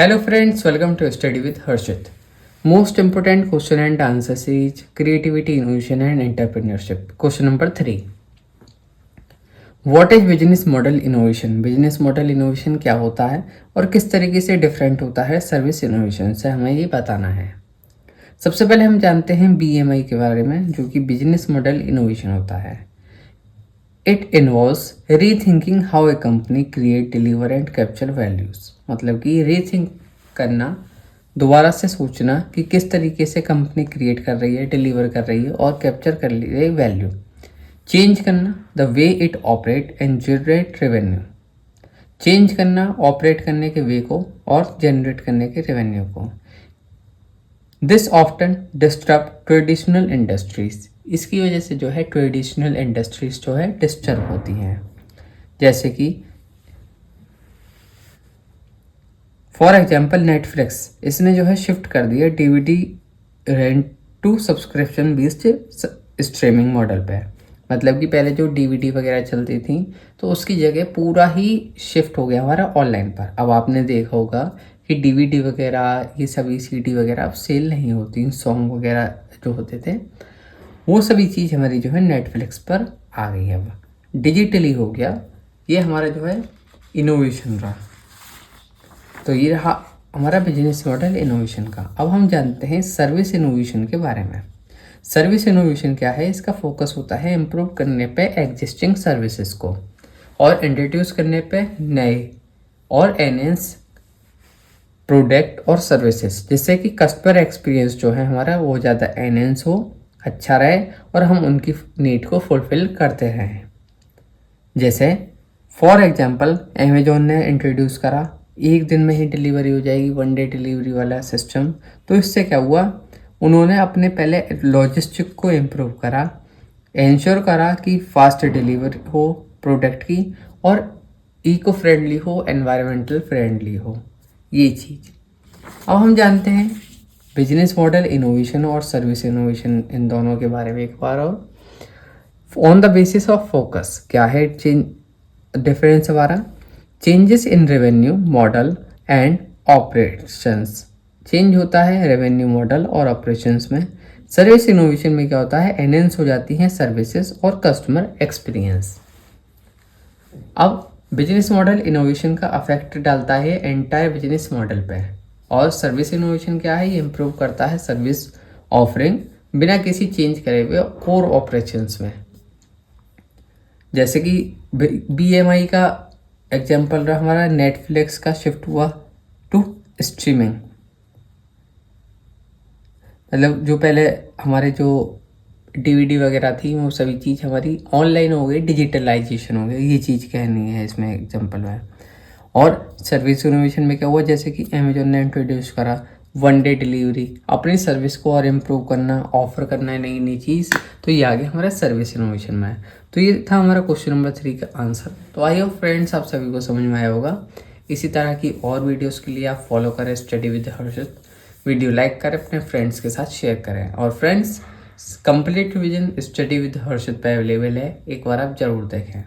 Hello friends, welcome to Study with Harshit. Most important question and answer series Creativity, Innovation and Entrepreneurship. Question number 3. What is business model innovation? Business model innovation क्या होता है और किस तरीके से different होता है service innovation से, हमें ये बताना है। सबसे पहले हम जानते हैं BMI के बारे में, जो कि बिजनेस मॉडल इनोवेशन होता है। It involves rethinking how a company create, deliver and capture values. मतलब कि रीथिंक करना, दोबारा से सोचना कि किस तरीके से कंपनी क्रिएट कर रही है, डिलीवर कर रही है और कैप्चर कर रही है वैल्यू। चेंज करना the way it operate and generate revenue. Change करना ऑपरेट करने के वे को और जनरेट करने के रेवेन्यू को। This often disturb traditional industries. इसकी वजह से जो है ट्रेडिशनल इंडस्ट्रीज जो है डिस्टर्ब होती हैं। जैसे कि फॉर एग्जाम्पल नेटफ्लिक्स, इसने जो है शिफ्ट कर दिया DVD rent to subscription based streaming model पे। मतलब कि पहले जो DVD वगैरह चलती थी तो उसकी जगह पूरा ही शिफ्ट हो गया हमारा ऑनलाइन पर। अब आपने देखा होगा कि DVD वगैरह, ये सभी CD वगैरह अब सेल नहीं होती, सॉन्ग वगैरह जो होते थे वो सभी चीज़ हमारी जो है नेटफ्लिक्स पर आ गई है। अब डिजिटली हो गया, ये हमारा जो है इनोवेशन रहा। तो ये रहा हमारा बिजनेस मॉडल इनोवेशन का। अब हम जानते हैं सर्विस इनोवेशन के बारे में। सर्विस इनोवेशन क्या है? इसका फोकस होता है इम्प्रूव करने पे एग्जिस्टिंग सर्विसेज को और इंट्रोड्यूस करने पे नए और एनहेंस प्रोडक्ट और सर्विसेज, जिससे कि कस्टमर एक्सपीरियंस जो है हमारा वो ज़्यादा एनहेंस हो, अच्छा रहे और हम उनकी नीड को फुलफिल करते रहें। जैसे फॉर एग्जांपल अमेजोन ने इंट्रोड्यूस करा एक दिन में ही डिलीवरी हो जाएगी, 1 डे डिलीवरी वाला सिस्टम। तो इससे क्या हुआ, उन्होंने अपने पहले लॉजिस्टिक को इम्प्रूव करा, इंश्योर करा कि फास्ट डिलीवरी हो प्रोडक्ट की और इको फ्रेंडली हो, एनवायरमेंटल फ्रेंडली हो, ये चीज़। अब हम जानते हैं बिजनेस मॉडल इनोवेशन और सर्विस इनोवेशन, इन दोनों के बारे में एक बार। और on the basis of focus क्या है डिफरेंस हमारा? Changes in revenue model and operations. Change होता है रेवेन्यू मॉडल और ऑपरेशंस में। सर्विस इनोवेशन में क्या होता है? एनहेंस हो जाती हैं सर्विसेज और कस्टमर एक्सपीरियंस। अब बिजनेस मॉडल इनोवेशन का अफेक्ट डालता है एंटायर बिजनेस मॉडल पे, और सर्विस इनोवेशन क्या है? ये इम्प्रूव करता है सर्विस ऑफरिंग बिना किसी चेंज करे हुए कोर ऑपरेशंस में। जैसे कि BMI का एग्जाम्पल रहा हमारा, नेटफ्लिक्स का शिफ्ट हुआ टू स्ट्रीमिंग। मतलब जो पहले हमारे जो DVD वगैरह थी वो सभी चीज़ हमारी ऑनलाइन हो गई, डिजिटलाइजेशन हो गई, ये चीज़ कहनी है इसमें एग्जाम्पल में। और सर्विस इनोवेशन में क्या हुआ, जैसे कि अमेजोन ने इंट्रोड्यूस करा 1 डे डिलीवरी, अपनी सर्विस को और इम्प्रूव करना, ऑफर करना है नई नई चीज़, तो ये आ गया हमारा सर्विस इनोवेशन में। तो ये था हमारा क्वेश्चन नंबर 3 का आंसर। तो आई होप फ्रेंड्स आप सभी को समझ में आया होगा। इसी तरह की और वीडियोस के लिए आप फॉलो करें study with Harshit. Video like करें, अपने फ्रेंड्स के साथ शेयर करें। और friends, complete revision study with Harshit पे अवेलेबल है, एक बार आप ज़रूर देखें।